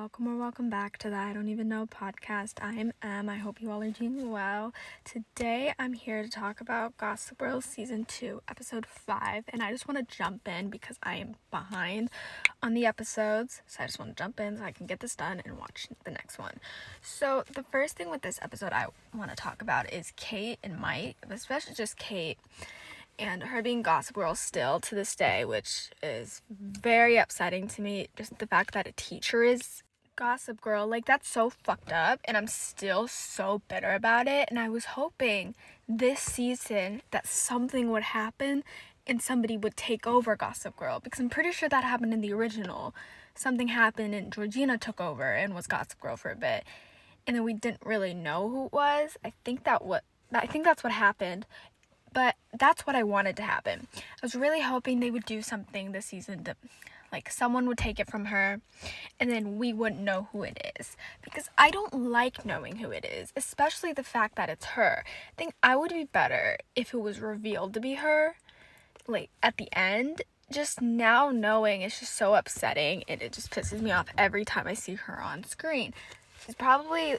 welcome or welcome back to the I Don't Even Know podcast. I'm Em. I hope you all are doing well. Today I'm here to talk about Gossip Girl Season 2, Episode 5, and I just want to jump in because I am behind on the episodes, so I just want to jump in so I can get this done and watch the next one. So the first thing with this episode I want to talk about is Kate and Mike, especially just Kate, and her being Gossip Girl still to this day, which is very upsetting to me. Just the fact that a teacher is Gossip Girl, like, that's so fucked up, and I'm still so bitter about it. And I was hoping this season that something would happen and somebody would take over Gossip Girl, because I'm pretty sure that happened in the original. Something happened and Georgina took over and was Gossip Girl for a bit, and then we didn't really know who it was. I think that's what happened. But that's what I wanted to happen. I was really hoping they would do something this season to, like, someone would take it from her and then we wouldn't know who it is. Because I don't like knowing who it is, especially the fact that it's her. I think I would be better if it was revealed to be her, like, at the end. Just now knowing, it's just so upsetting, and it just pisses me off every time I see her on screen. She's probably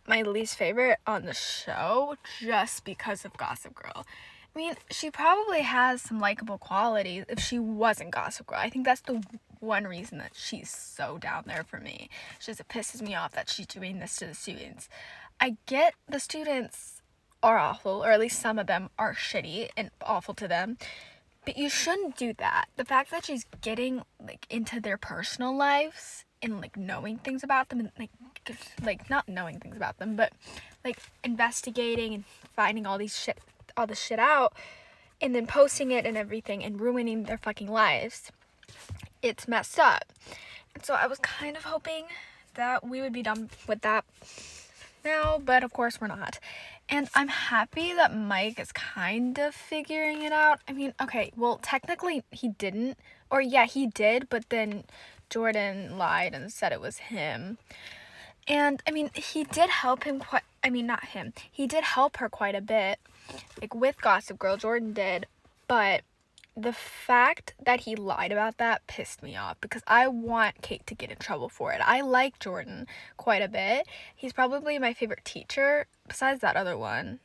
my least favorite on the show just because of Gossip Girl. I mean, she probably has some likable qualities if she wasn't Gossip Girl. I think that's the one reason that she's so down there for me. It pisses me off that she's doing this to the students. I get the students are awful, or at least some of them are shitty and awful to them, but you shouldn't do that. The fact that she's getting, like, into their personal lives and, like, knowing things about them, and like not knowing things about them, but, like, investigating and finding all this shit out and then posting it and everything and ruining their fucking lives. It's messed up. And so I was kind of hoping that we would be done with that now, but of course we're not. And I'm happy that Mike is kind of figuring it out. I mean, okay, well, technically he didn't, or yeah, he did, but then Jordan lied and said it was him. And I mean, he did help him he did help her quite a bit, like, with Gossip Girl. Jordan did, but the fact that he lied about that pissed me off because I want Kate to get in trouble for it. I like Jordan quite a bit. He's probably my favorite teacher besides that other one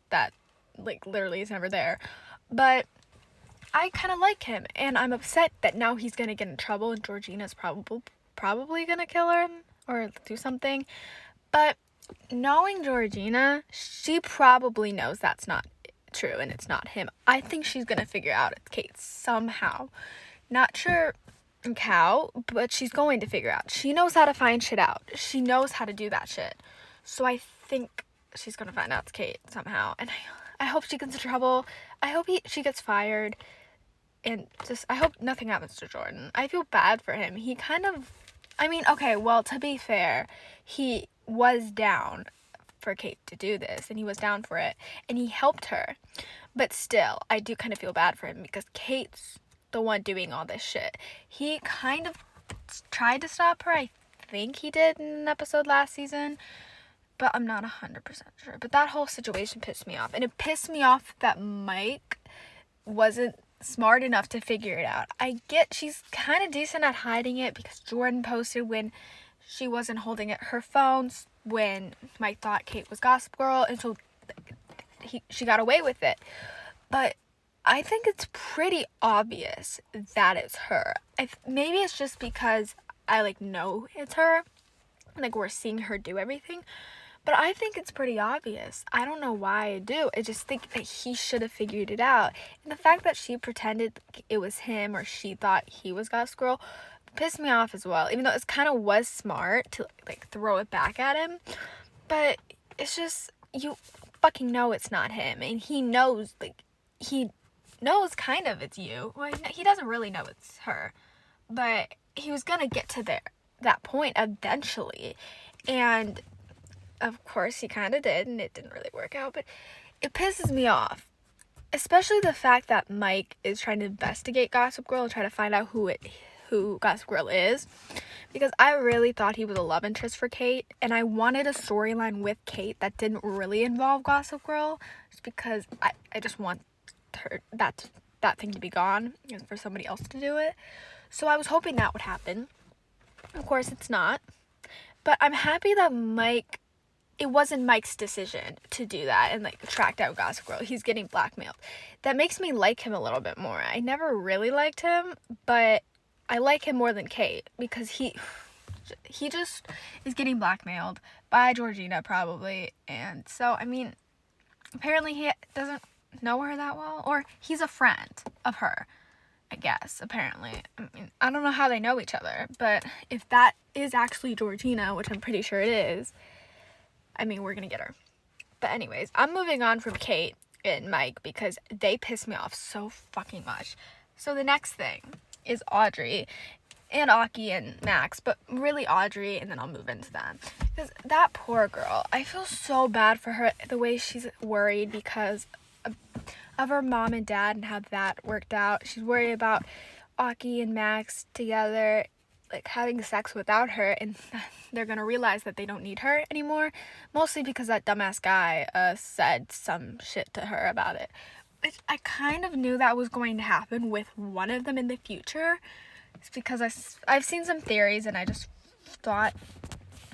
that, like, literally is never there. But I kind of like him, and I'm upset that now he's gonna get in trouble and Georgina's probably gonna kill him or do something. But knowing Georgina, she probably knows that's not true and it's not him. I think she's gonna figure out it's Kate somehow. Not sure how, but she's going to figure out. She knows how to find shit out. She knows how to do that shit. So I think she's gonna find out it's Kate somehow. And I hope she gets in trouble. I hope she gets fired. And just, I hope nothing happens to Jordan. I feel bad for him. He kind of, I mean, okay, well, to be fair, he was down for Kate to do this, and he was down for it, and he helped her. But still, I do kind of feel bad for him because Kate's the one doing all this shit. He kind of tried to stop her. I think he did in an episode last season, but I'm not 100% sure. But that whole situation pissed me off, and it pissed me off that Mike wasn't smart enough to figure it out. I get she's kind of decent at hiding it because Jordan posted when she wasn't holding her phones when Mike thought Kate was Gossip Girl, and so she got away with it. But I think it's pretty obvious that it's her. Maybe it's just because I, like, know it's her, like, we're seeing her do everything, but I think it's pretty obvious. I don't know why I do. I just think that he should have figured it out. And the fact that she pretended it was him, or she thought he was Gossip Girl, pissed me off as well. Even though it kind of was smart to, like, throw it back at him. But it's just, you fucking know it's not him. And he knows, like, he knows kind of it's you. Well, he doesn't really know it's her. But he was gonna get to that point eventually. And of course, he kind of did, and it didn't really work out, but it pisses me off. Especially the fact that Mike is trying to investigate Gossip Girl and try to find out who Gossip Girl is. Because I really thought he was a love interest for Kate, and I wanted a storyline with Kate that didn't really involve Gossip Girl, just because I just want that thing to be gone, and for somebody else to do it. So I was hoping that would happen. Of course, it's not. But I'm happy that it wasn't Mike's decision to do that and like track down Gossip Girl. He's getting blackmailed. That makes me like him a little bit more. I never really liked him, but I like him more than Kate because he just is getting blackmailed by Georgina probably. And so, I mean, apparently he doesn't know her that well, or he's a friend of her, I guess, apparently. I mean, I don't know how they know each other, but if that is actually Georgina, which I'm pretty sure it is, I mean, we're gonna get her. But anyways, I'm moving on from Kate and Mike because they piss me off so fucking much. So the next thing is Audrey and Aki and Max, but really Audrey, and then I'll move into them. Because that poor girl, I feel so bad for her, the way she's worried because of her mom and dad and how that worked out. She's worried about Aki and Max together, like having sex without her, and they're gonna realize that they don't need her anymore, mostly because that dumbass guy said some shit to her about it. Which I kind of knew that was going to happen with one of them in the future. It's because I've seen some theories and I just thought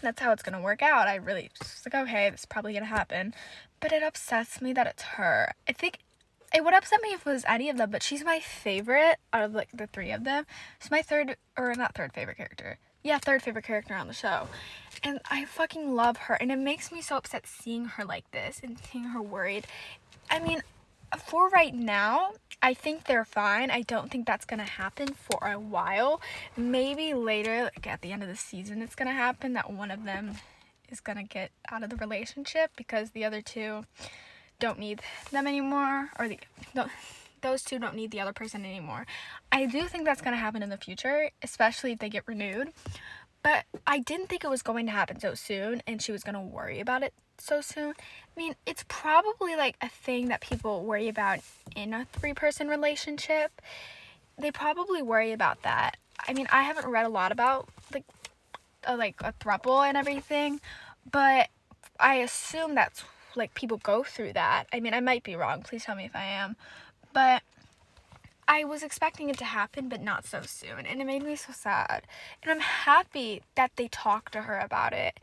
that's how it's gonna work out. I really just like, okay, this is probably gonna happen. But it upsets me that it's her. I think it would upset me if it was any of them, but she's my favorite out of like the three of them. She's my third favorite character. Yeah, third favorite character on the show. And I fucking love her. And it makes me so upset seeing her like this and seeing her worried. I mean, for right now, I think they're fine. I don't think that's gonna happen for a while. Maybe later, like at the end of the season, it's gonna happen that one of them is gonna get out of the relationship because the other two don't need them anymore, or those two don't need the other person anymore. I do think that's gonna happen in the future, especially if they get renewed. But I didn't think it was going to happen so soon, and she was gonna worry about it so soon. I mean, it's probably like a thing that people worry about in a 3-person relationship. They probably worry about that. I mean, I haven't read a lot about like a throuple and everything, but I assume that's like people go through that. I mean, I might be wrong. Please tell me if I am. But I was expecting it to happen, but not so soon, and it made me so sad. And I'm happy that they talked to her about it.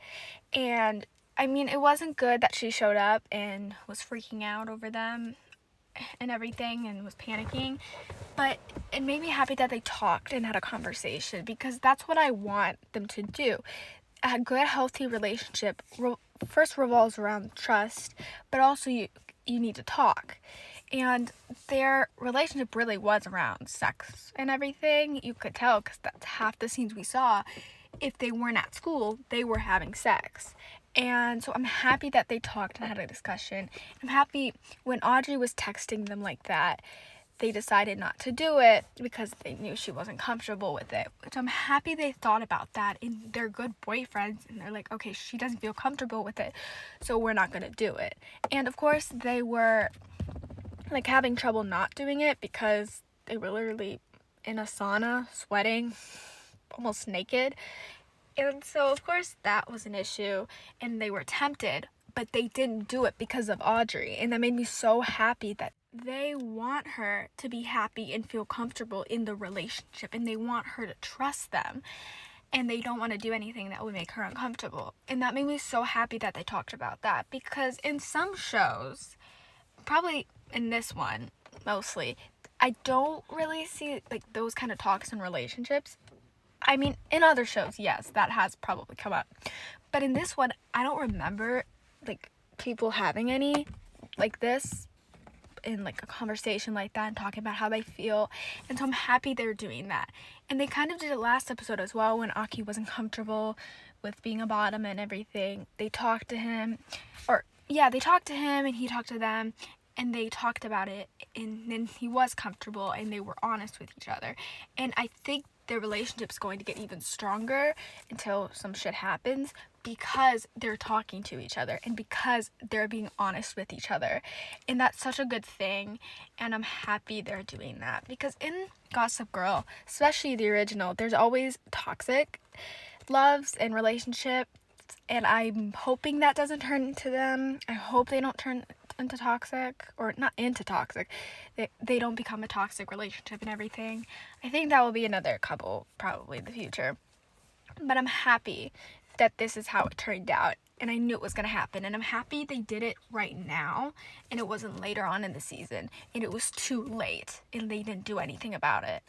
And I mean, it wasn't good that she showed up and was freaking out over them and everything and was panicking, but it made me happy that they talked and had a conversation, because that's what I want them to do. A good, healthy relationship first revolves around trust, but also you need to talk. And their relationship really was around sex and everything. You could tell because that's half the scenes we saw. If they weren't at school, they were having sex. And so I'm happy that they talked and had a discussion. I'm happy when Audrey was texting them like that, they decided not to do it because they knew she wasn't comfortable with it. Which I'm happy they thought about that, and they're good boyfriends, and they're like, okay, she doesn't feel comfortable with it, so we're not gonna do it. And of course they were like having trouble not doing it because they were literally in a sauna, sweating, almost naked. And so of course that was an issue, and they were tempted, but they didn't do it because of Audrey. And that made me so happy that they want her to be happy and feel comfortable in the relationship, and they want her to trust them, and they don't want to do anything that would make her uncomfortable. And that made me so happy that they talked about that, because in some shows, probably in this one mostly, I don't really see like those kind of talks in relationships. I mean, in other shows, yes, that has probably come up, but in this one, I don't remember like people having any like this in like a conversation like that and talking about how they feel. And so I'm happy they're doing that. And they kind of did it last episode as well, when Aki wasn't comfortable with being a bottom and everything. They talked to him, they talked to him and he talked to them, and they talked about it, and then he was comfortable and they were honest with each other. And I think their relationship's going to get even stronger until some shit happens, because they're talking to each other and because they're being honest with each other. And that's such a good thing, and I'm happy they're doing that, because in Gossip Girl, especially the original, there's always toxic loves and relationships, and I'm hoping that doesn't turn into them. I hope they don't turn into toxic, or not into toxic, they don't become a toxic relationship and everything. I think that will be another couple probably in the future. But I'm happy that this is how it turned out. And I knew it was going to happen. And I'm happy they did it right now. And it wasn't later on in the season. And it was too late. And they didn't do anything about it.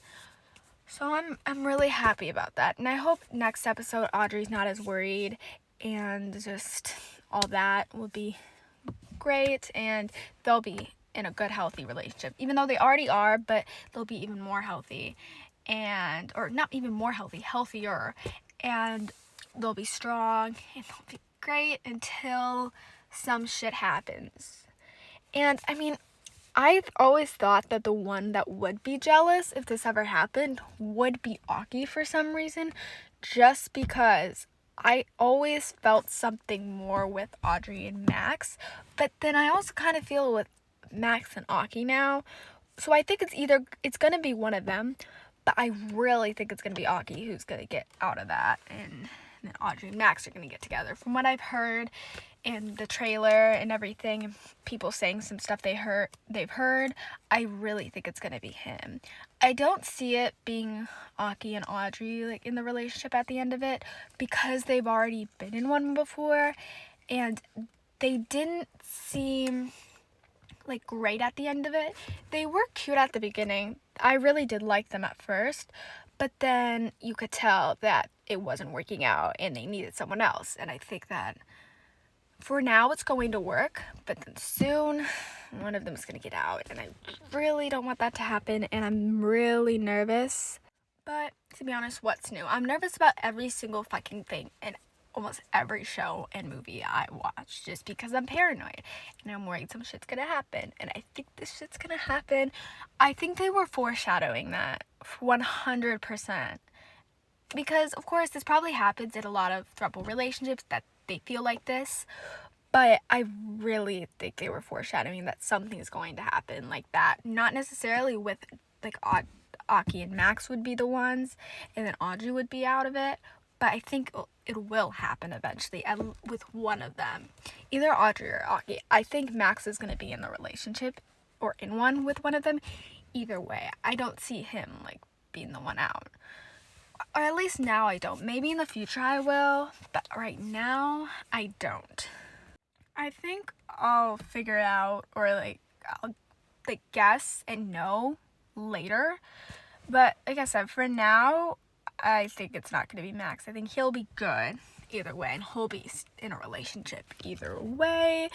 So I'm really happy about that. And I hope next episode Audrey's not as worried. And just all that will be great. And they'll be in a good, healthy relationship. Even though they already are. But they'll be even more healthy. Or not even more healthy. Healthier. And they'll be strong. And they'll be great until some shit happens. And I mean, I've always thought that the one that would be jealous if this ever happened would be Aki for some reason, just because I always felt something more with Audrey and Max, but then I also kind of feel with Max and Aki now. So I think it's going to be one of them, but I really think it's going to be Aki who's going to get out of that, and then Audrey and Max are going to get together. From what I've heard in the trailer and everything, and people saying some stuff they've heard, I really think it's going to be him. I don't see it being Aki and Audrey like in the relationship at the end of it, because they've already been in one before, and they didn't seem like great at the end of it. They were cute at the beginning. I really did like them at first, but then you could tell that it wasn't working out and they needed someone else. And I think that for now it's going to work, but then soon one of them is going to get out, and I really don't want that to happen, and I'm really nervous. But to be honest, what's new? I'm nervous about every single fucking thing in almost every show and movie I watch, just because I'm paranoid and I'm worried some shit's gonna happen, and I think this shit's gonna happen. I think they were foreshadowing that 100%, because of course this probably happens in a lot of throuple relationships that they feel like this, but I really think they were foreshadowing that something's going to happen like that. Not necessarily with like Aki and Max would be the ones, and then Audrey would be out of it, but I think it will happen eventually with one of them. Either Audrey or Aki. I think Max is going to be in the relationship or in one with one of them. Either way, I don't see him like being the one out. Or at least now I don't. Maybe in the future I will, but right now I don't. I think I'll figure it out, or I'll guess and know later. But like I said, for now, I think it's not going to be Max. I think he'll be good either way, and he'll be in a relationship either way.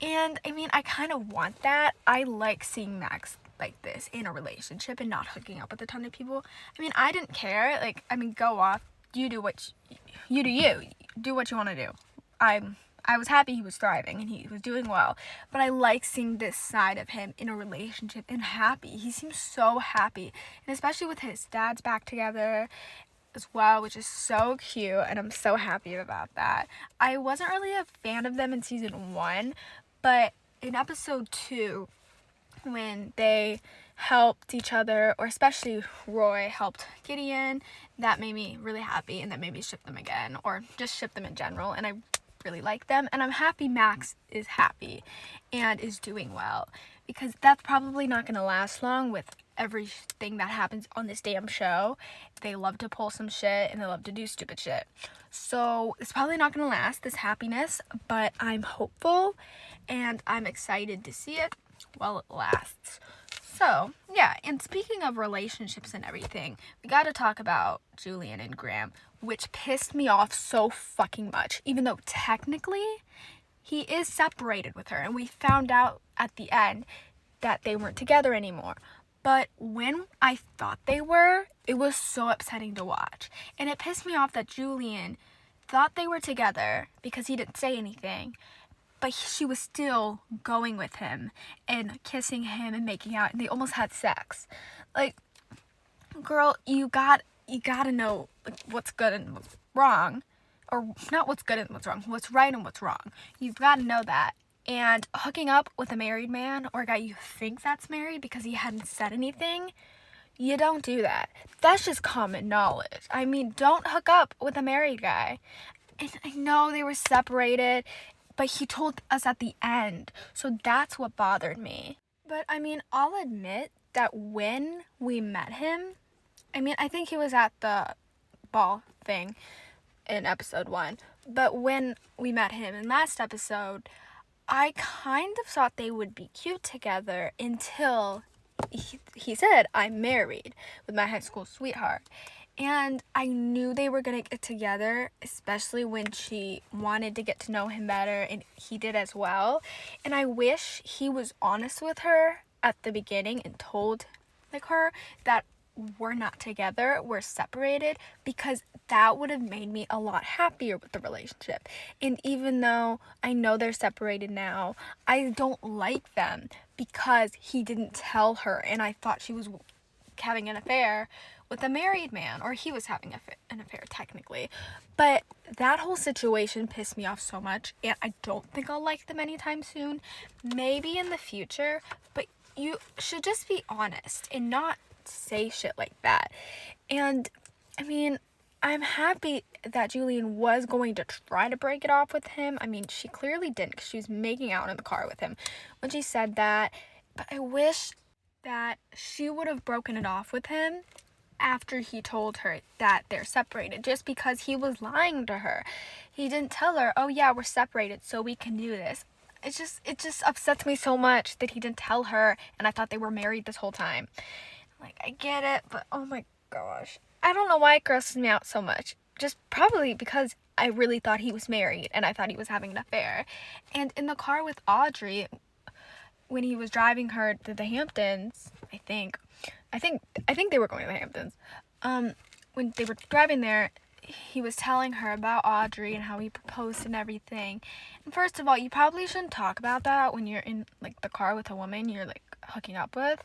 And I mean, I kind of want that. I like seeing Max like this in a relationship and not hooking up with a ton of people. I mean, I didn't care. Like, I mean, go off. You do what you do. You do what you want to do. I was happy he was thriving and he was doing well, but I like seeing this side of him in a relationship and happy. He seems so happy, and especially with his dads back together as well, which is so cute, and I'm so happy about that. I wasn't really a fan of them in season 1, but in episode 2, when they helped each other, or especially Roy helped Gideon, that made me really happy, and that made me ship them again, or just ship them in general, and I really like them. And I'm happy Max is happy and is doing well, because that's probably not going to last long with everything that happens on this damn show. They love to pull some shit and they love to do stupid shit, so it's probably not going to last, this happiness, but I'm hopeful and I'm excited to see it while it lasts. So yeah, and speaking of relationships and everything, we got to talk about Julian and Graham, which pissed me off so fucking much, even though technically he is separated with her, and we found out at the end that they weren't together anymore. But when I thought they were, it was so upsetting to watch. And it pissed me off that Julian thought they were together because he didn't say anything, but she was still going with him and kissing him and making out, and they almost had sex. Like, girl, you gotta know like, what's good and what's wrong, or not what's good and what's wrong, what's right and what's wrong. You've got to know that. And hooking up with a married man, or a guy you think that's married because he hadn't said anything, you don't do that. That's just common knowledge. I mean, don't hook up with a married guy. And I know they were separated, but he told us at the end, so that's what bothered me. But I mean, I'll admit that when we met him, I mean, I think he was at the ball thing, in episode 1. But when we met him in last episode, I kind of thought they would be cute together until he said, I'm married with my high school sweetheart. And I knew they were going to get together, especially when she wanted to get to know him better, and he did as well. And I wish he was honest with her at the beginning and told her that we're not together, we're separated, because that would have made me a lot happier with the relationship. And even though I know they're separated now, I don't like them because he didn't tell her, and I thought she was having an affair with a married man, or he was having an affair technically. But that whole situation pissed me off so much, and I don't think I'll like them anytime soon. Maybe in the future, but you should just be honest and not say shit like that. And I mean, I'm happy that Julian was going to try to break it off with him. I mean, she clearly didn't, because she was making out in the car with him when she said that. But I wish that she would have broken it off with him after he told her that they're separated, just because he was lying to her. He didn't tell her, oh yeah, we're separated so we can do this. It just upsets me so much that he didn't tell her, and I thought they were married this whole time. Like, I get it, but oh my gosh. I don't know why it grosses me out so much. Just probably because I really thought he was married and I thought he was having an affair. And in the car with Audrey, when he was driving her to the Hamptons, I think they were going to the Hamptons. When they were driving there, he was telling her about Audrey and how he proposed and everything. And first of all, you probably shouldn't talk about that when you're in like the car with a woman you're like hooking up with.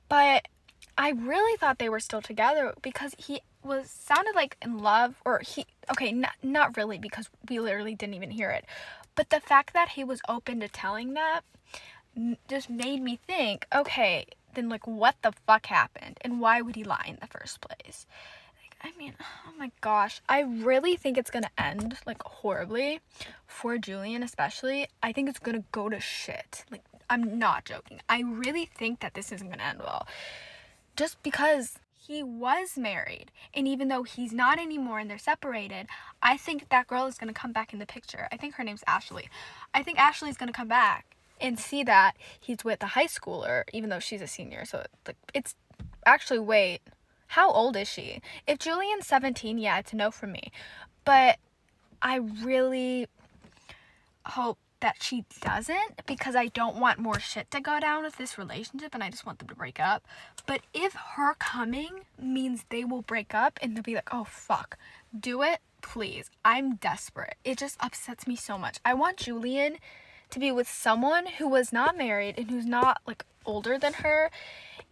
But I really thought they were still together because he sounded like in love, or not really, because we literally didn't even hear it. But the fact that he was open to telling that just made me think, okay, then like what the fuck happened and why would he lie in the first place? Like, I mean, oh my gosh, I really think it's gonna end like horribly for Julian, especially. I think it's gonna go to shit. Like, I'm not joking. I really think that this isn't gonna end well. Just because he was married, and even though he's not anymore and they're separated, I think that girl is going to come back in the picture. I think her name's Ashley. I think Ashley's going to come back and see that he's with a high schooler, even though she's a senior. So it's actually, wait, how old is she? If Julian's 17, yeah, it's a no from me. But I really hope that she doesn't, because I don't want more shit to go down with this relationship, and I just want them to break up. But if her coming means they will break up and they'll be like, oh fuck, do it, please. I'm desperate. It just upsets me so much. I want Julian to be with someone who was not married and who's not like older than her.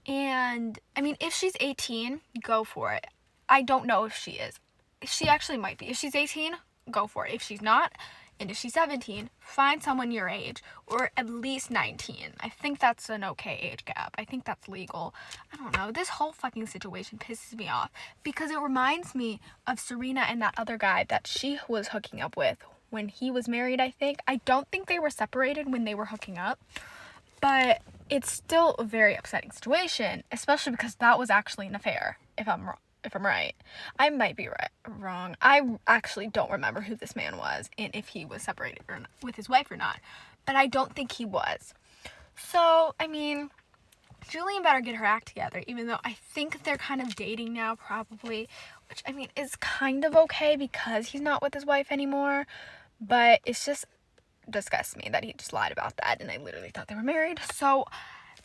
And I mean, if she's 18, go for it. I don't know if she is. She actually might be. If she's 18, go for it. If she's not, and if she's 17, find someone your age, or at least 19. I think that's an okay age gap. I think that's legal. I don't know. This whole fucking situation pisses me off because it reminds me of Serena and that other guy that she was hooking up with when he was married, I think. I don't think they were separated when they were hooking up, but it's still a very upsetting situation, especially because that was actually an affair, if I'm right. I might be wrong. I actually don't remember who this man was and if he was separated or not, with his wife or not. But I don't think he was. So, I mean, Julian better get her act together, even though I think they're kind of dating now, probably. Which, I mean, is kind of okay because he's not with his wife anymore. But it's just disgusts me that he just lied about that, and I literally thought they were married. So,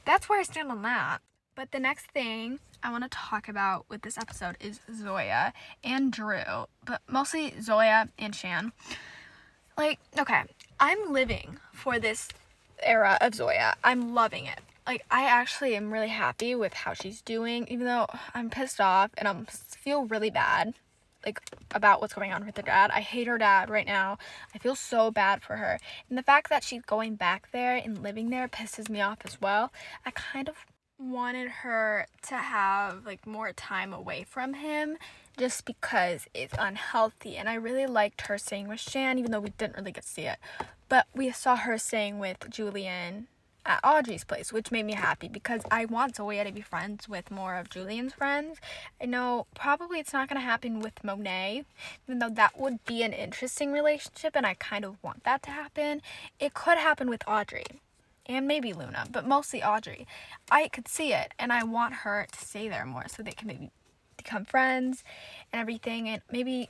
that's where I stand on that. But the next thing I want to talk about with this episode is Zoya and Drew, but mostly Zoya and Shan. Like, okay, I'm living for this era of Zoya. I'm loving it. Like, I actually am really happy with how she's doing, even though I'm pissed off and I feel really bad, like, about what's going on with her dad. I hate her dad right now. I feel so bad for her. And the fact that she's going back there and living there pisses me off as well. I kind of wanted her to have like more time away from him just because it's unhealthy, and I really liked her staying with Shan, even though we didn't really get to see it, but we saw her staying with Julian at Audrey's place, which made me happy because I want Zoya to be friends with more of Julian's friends. I know probably it's not going to happen with Monet, even though that would be an interesting relationship and I kind of want that to happen. It could happen with Audrey and maybe Luna, but mostly Audrey. I could see it and I want her to stay there more so they can maybe become friends and everything, and maybe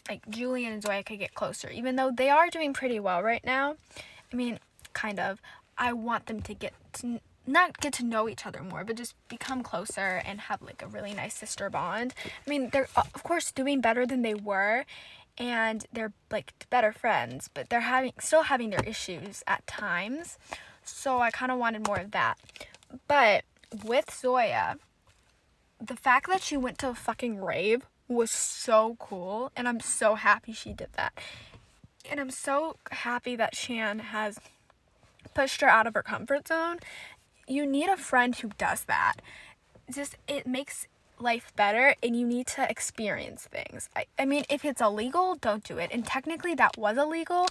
like Julian and Zoya could get closer, even though they are doing pretty well right now. I mean, kind of. I want them to not get to know each other more, but just become closer and have like a really nice sister bond. I mean, they're of course doing better than they were, and they're like better friends, but they're still having their issues at times. So I kind of wanted more of that. But with Zoya, the fact that she went to a fucking rave was so cool, and I'm so happy she did that. And I'm so happy that Shan has pushed her out of her comfort zone. You need a friend who does that. It makes life better, and you need to experience things. I mean, if it's illegal, don't do it. And technically that was illegal,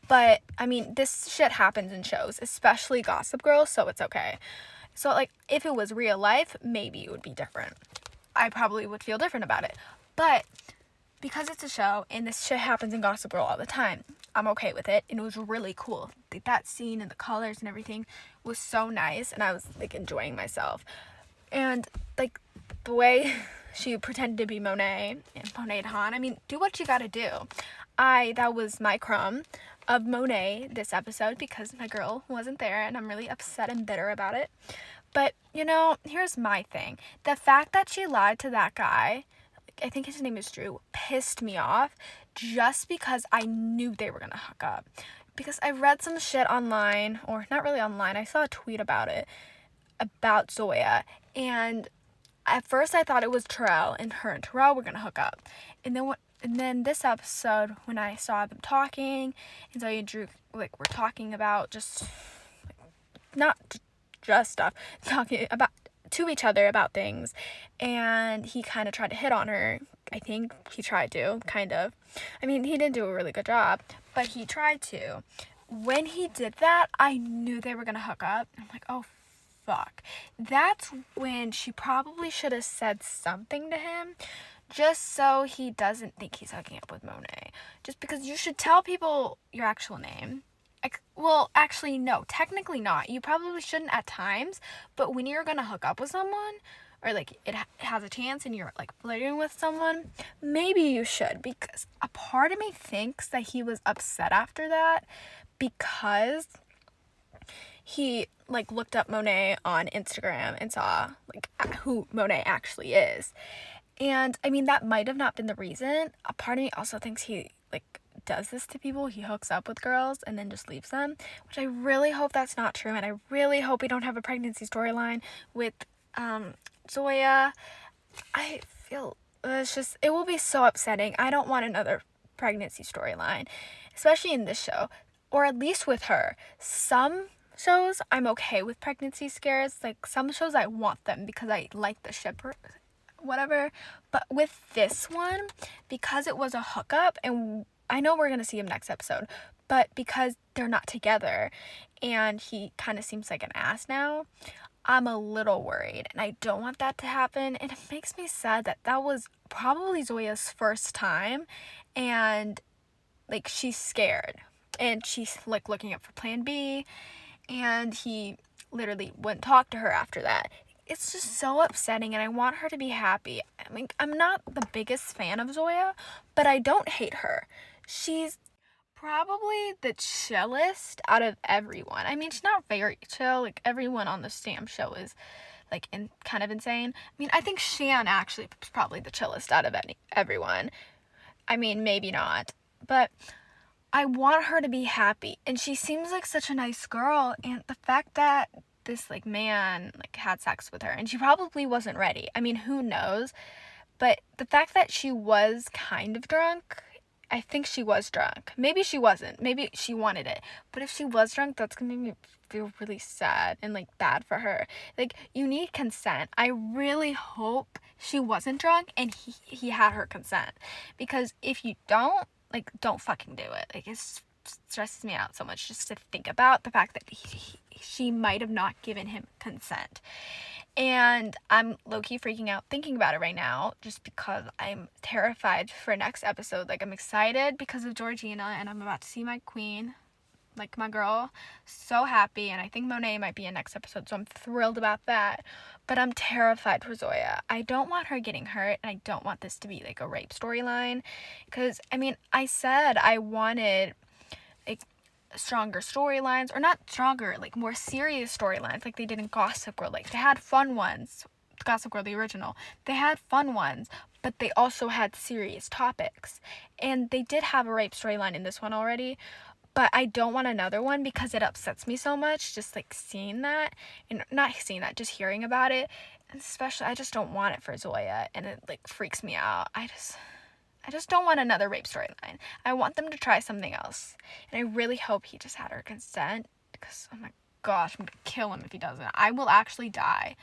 but I mean, this shit happens in shows, especially Gossip Girl, so it's okay. So like, if it was real life, maybe it would be different. I probably would feel different about it. But because it's a show and this shit happens in Gossip Girl all the time, I'm okay with it, and it was really cool. Like, that scene and the colors and everything was so nice, and I was like enjoying myself. And like the way she pretended to be Monet and Monet and Han, I mean, do what you gotta do. That was my crumb of Monet this episode because my girl wasn't there, and I'm really upset and bitter about it. But you know, here's my thing: the fact that she lied to that guy, I think his name is Drew, pissed me off just because I knew they were gonna hook up. Because I read some shit online, or not really online, I saw a tweet about it, about Zoya, and at first I thought it was Terrell, and her and Terrell were gonna hook up. And then this episode, when I saw them talking, and Zoya and Drew like were talking about not just stuff, talking about to each other about things, and he kind of tried to hit on her. I think he tried to, kind of. I mean, he didn't do a really good job, but he tried to. When he did that, I knew they were gonna hook up. I'm like, oh fuck. That's when she probably should have said something to him, just so he doesn't think he's hooking up with Monet. Just because you should tell people your actual name. Well, actually, no, technically not. You probably shouldn't at times, but when you're gonna hook up with someone, or like it has a chance and you're like flirting with someone, maybe you should, because a part of me thinks that he was upset after that because he like looked up Monet on Instagram and saw like who Monet actually is. And I mean, that might have not been the reason. A part of me also thinks he like does this to people. He hooks up with girls and then just leaves them, which I really hope that's not true, and I really hope we don't have a pregnancy storyline with Zoya. I feel it will be so upsetting. I don't want another pregnancy storyline, especially in this show, or at least with her. Some shows I'm okay with pregnancy scares, like some shows I want them because I like the ship or whatever, but with this one, because it was a hookup, and I know we're gonna see him next episode, but because they're not together and he kind of seems like an ass now, I'm a little worried, and I don't want that to happen. And it makes me sad that that was probably Zoya's first time, and like she's scared, and she's like looking up for plan B, and he literally wouldn't talk to her after that. It's just so upsetting, and I want her to be happy. I mean, I'm not the biggest fan of Zoya, but I don't hate her. She's probably the chillest out of everyone. I mean, she's not very chill. Like, everyone on this damn show is, like, kind of insane. I mean, I think Shan actually is probably the chillest out of everyone. I mean, maybe not. But I want her to be happy. And she seems like such a nice girl. And the fact that this, like, man, like, had sex with her, and she probably wasn't ready. I mean, who knows? But the fact that she was kind of drunk, I think she was drunk. Maybe she wasn't. Maybe she wanted it. But if she was drunk, that's going to make me feel really sad and, like, bad for her. Like, you need consent. I really hope she wasn't drunk and he had her consent. Because if you don't, like, don't fucking do it. Like, it's stresses me out so much just to think about the fact that she might have not given him consent. And I'm low-key freaking out thinking about it right now just because I'm terrified for next episode. Like, I'm excited because of Georgina and I'm about to see my queen, like my girl. So happy. And I think Monet might be in next episode, so I'm thrilled about that. But I'm terrified for Zoya. I don't want her getting hurt, and I don't want this to be like a rape storyline. Because, I mean, I said I wanted like stronger storylines, or not stronger, like more serious storylines like they did in Gossip Girl. Like, they had fun ones. Gossip Girl, the original. They had fun ones, but they also had serious topics. And they did have a rape storyline in this one already, but I don't want another one because it upsets me so much just like seeing that, and not seeing that, just hearing about it. And especially, I just don't want it for Zoya, and it like freaks me out. I just don't want another rape storyline. I want them to try something else. And I really hope he just had her consent, because, oh my gosh, I'm gonna kill him if he doesn't. I will actually die.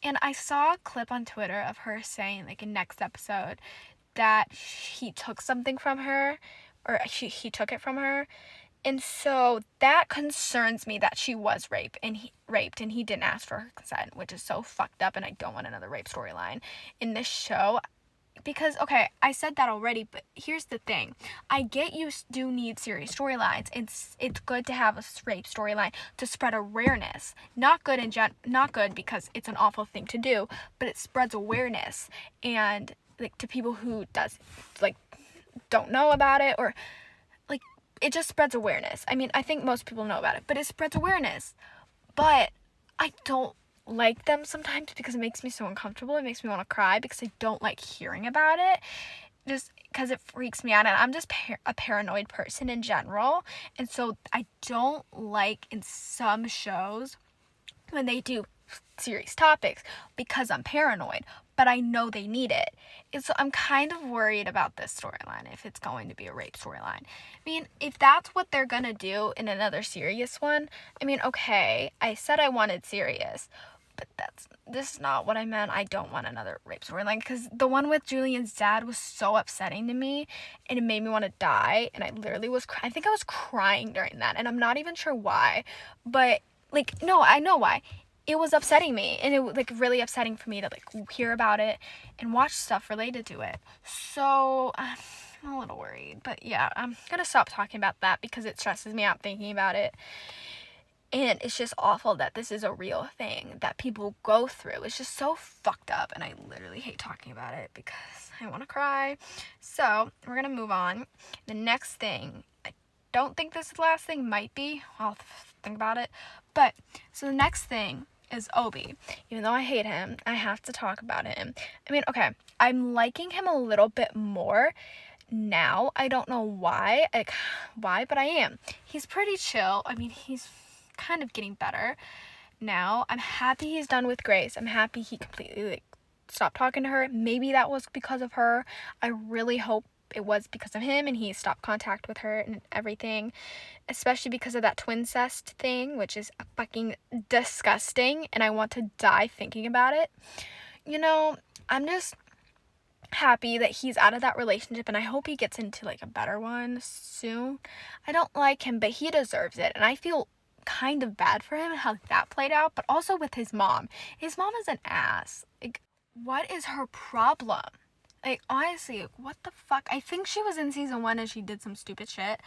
And I saw a clip on Twitter of her saying, like, in next episode, that he took something from her, or he took it from her. And so that concerns me, that she was raped and he didn't ask for her consent, which is so fucked up, and I don't want another rape storyline in this show. Because, okay, I said that already, but here's the thing. I get you do need serious storylines. It's good to have a rape storyline to spread awareness. Not good because it's an awful thing to do, but it spreads awareness, and like to people who don't know about it, or like it just spreads awareness. I mean, I think most people know about it, but it spreads awareness. But I don't like them sometimes because it makes me so uncomfortable. It makes me want to cry because I don't like hearing about it, just because it freaks me out, and I'm just a paranoid person in general. And so I don't like in some shows when they do serious topics because I'm paranoid, but I know they need it. And so I'm kind of worried about this storyline, if it's going to be a rape storyline. I mean, if that's what they're gonna do in another serious one, I mean, okay, I said I wanted serious, but this is not what I meant. I don't want another rape storyline, because the one with Julian's dad was so upsetting to me, and it made me want to die, and I literally I think I was crying during that, and I'm not even sure why, but, like, no, I know why. It was upsetting me, and it was, like, really upsetting for me to, like, hear about it and watch stuff related to it. So, I'm a little worried, but yeah, I'm gonna stop talking about that because it stresses me out thinking about it. And it's just awful that this is a real thing that people go through. It's just so fucked up, and I literally hate talking about it because I want to cry. So, we're going to move on. The next thing, I don't think this is the last thing, might be. I'll think about it. But, so the next thing is Obi. Even though I hate him, I have to talk about him. I mean, okay, I'm liking him a little bit more now. I don't know why, but I am. He's pretty chill. I mean, he's kind of getting better now. I'm happy he's done with Grace. I'm happy he completely stopped talking to her. Maybe that was because of her. I really hope it was because of him and he stopped contact with her and everything, especially because of that twincest thing, which is fucking disgusting, and I want to die thinking about it. You know, I'm just happy that he's out of that relationship, and I hope he gets into like a better one soon. I don't like him, but he deserves it, and I feel kind of bad for him how that played out, but also with his mom. His mom is an ass. Like, what is her problem? Like, honestly, what the fuck? I think she was in season 1 and she did some stupid shit,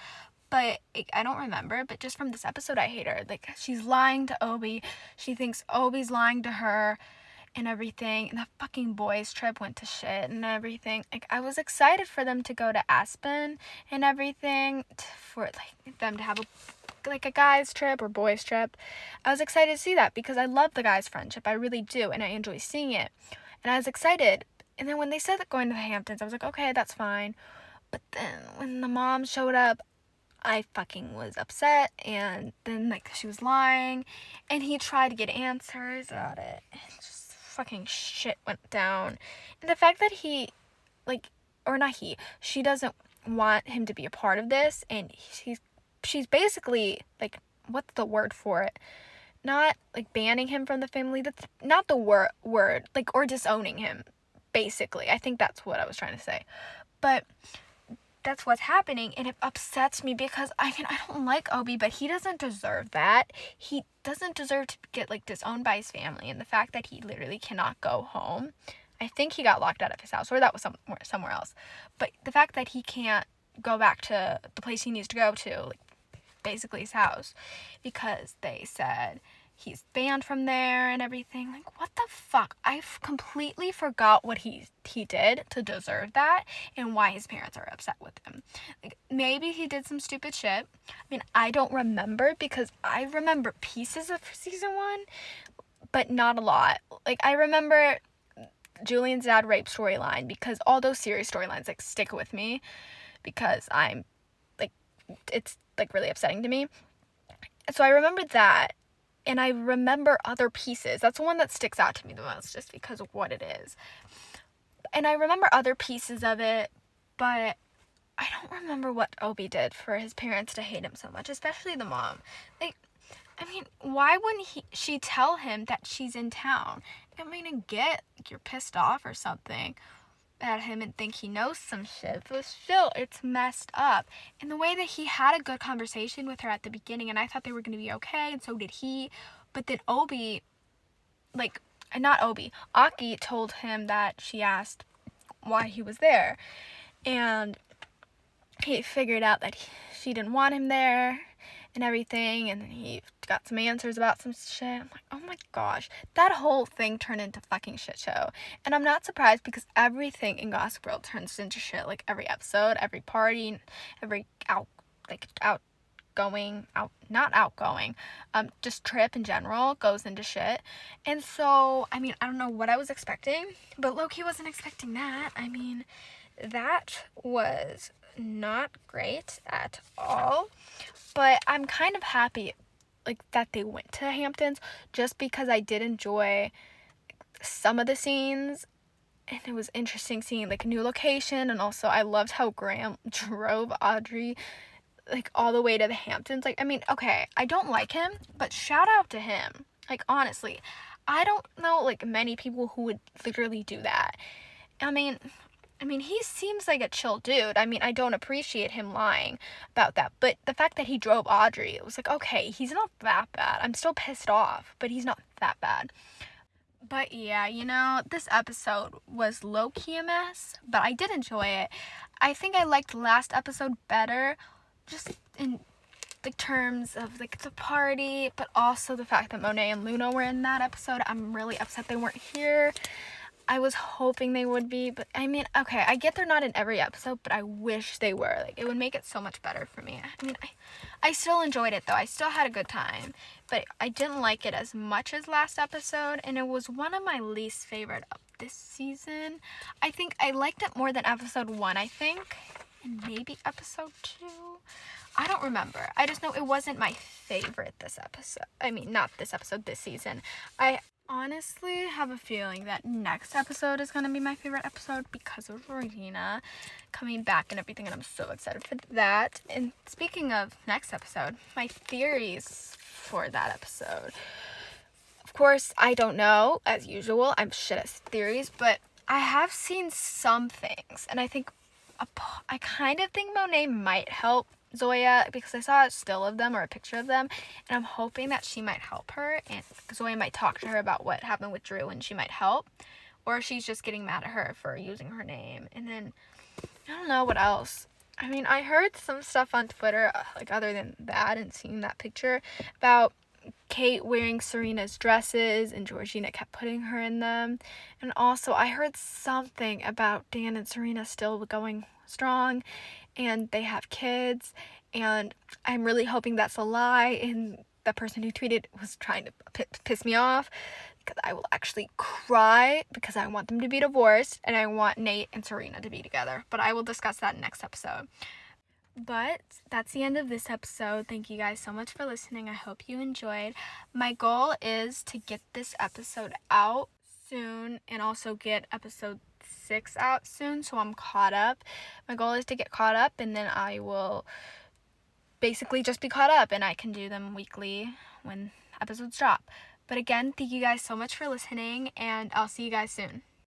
but I don't remember. But just from this episode, I hate her. Like, she's lying to Obi. She thinks Obi's lying to her and everything. And the fucking boys trip went to shit and everything. Like, I was excited for them to go to Aspen and everything, for like them to have a guy's trip or boys trip. I was excited to see that because I love the guys' friendship. I really do, and I enjoy seeing it. And I was excited. And then when they said that going to the Hamptons, I was like, okay, that's fine. But then when the mom showed up, I fucking was upset. And then, like, she was lying. And he tried to get answers about it. And just fucking shit went down. And the fact that he, like, or not he, she doesn't want him to be a part of this. And she's basically, like, what's the word for it? Not, like, banning him from the family. That's not the word, like, or disowning him, basically. I think that's what I was trying to say. But that's what's happening, and it upsets me because I don't like Obi, but he doesn't deserve that. He doesn't deserve to get like disowned by his family, and the fact that he literally cannot go home. I think he got locked out of his house, or that was somewhere else. But the fact that he can't go back to the place he needs to go to, like basically his house, because they said he's banned from there and everything. Like, what the fuck? I completely forgot what he did to deserve that and why his parents are upset with him. Like, maybe he did some stupid shit. I mean, I don't remember, because I remember pieces of season 1, but not a lot. Like, I remember Julian's dad rape storyline, because all those serious storylines like stick with me, because I'm like, it's like really upsetting to me. So I remember that, and I remember other pieces. That's the one that sticks out to me the most, just because of what it is. And I remember other pieces of it, but I don't remember what Obi did for his parents to hate him so much, especially the mom. Like, I mean, why wouldn't she tell him that she's in town? I mean, I get like, you're pissed off or something at him and think he knows some shit, but still, it's messed up. And the way that he had a good conversation with her at the beginning, and I thought they were going to be okay, and so did he. But then Aki told him that she asked why he was there, and he figured out that she didn't want him there and everything, and then he got some answers about some shit. I'm like, oh my gosh, that whole thing turned into fucking shit show. And I'm not surprised, because everything in Gossip Girl turns into shit. Like, every episode, every party, every just trip in general goes into shit. And so, I mean, I don't know what I was expecting, but low-key wasn't expecting that. I mean, that was not great at all. But I'm kind of happy, like, that they went to Hamptons, just because I did enjoy some of the scenes, and it was interesting seeing, like, a new location, and also I loved how Graham drove Audrey, like, all the way to the Hamptons. Like, I mean, okay, I don't like him, but shout out to him. Like, honestly, I don't know, like, many people who would literally do that. I mean, he seems like a chill dude. I mean, I don't appreciate him lying about that. But the fact that he drove Audrey, it was like, okay, he's not that bad. I'm still pissed off, but he's not that bad. But yeah, this episode was low-key a mess, but I did enjoy it. I think I liked last episode better, just in the terms of, like, the party, but also the fact that Monet and Luna were in that episode. I'm really upset they weren't here. I was hoping they would be, but I mean, okay, I get they're not in every episode, but I wish they were. Like, it would make it so much better for me. I mean, I still enjoyed it, though. I still had a good time, but I didn't like it as much as last episode, and it was one of my least favorite of this season. I think I liked it more than episode 1, I think, and maybe episode 2. I don't remember. I just know it wasn't my favorite this episode. I mean, not this episode, this season. I honestly have a feeling that next episode is going to be my favorite episode because of Regina coming back and everything, and I'm so excited for that. And speaking of next episode, my theories for that episode. Of course, I don't know, as usual. I'm shit at theories, but I have seen some things, and I kind of think Monet might help Zoya, because I saw a still of them or a picture of them, and I'm hoping that she might help her, and Zoya might talk to her about what happened with Drew, and she might help, or she's just getting mad at her for using her name. And then I don't know what else. I mean, I heard some stuff on Twitter, like, other than that and seeing that picture, about Kate wearing Serena's dresses and Georgina kept putting her in them. And also I heard something about Dan and Serena still going strong and they have kids, and I'm really hoping that's a lie and the person who tweeted was trying to piss me off, because I will actually cry, because I want them to be divorced and I want Nate and Serena to be together. But I will discuss that next episode. But that's the end of this episode. Thank you guys so much for listening. I hope you enjoyed. My goal is to get this episode out soon and also get episode 6 out soon, so I'm caught up. My goal is to get caught up, and then I will basically just be caught up and I can do them weekly when episodes drop. But again, thank you guys so much for listening, and I'll see you guys soon.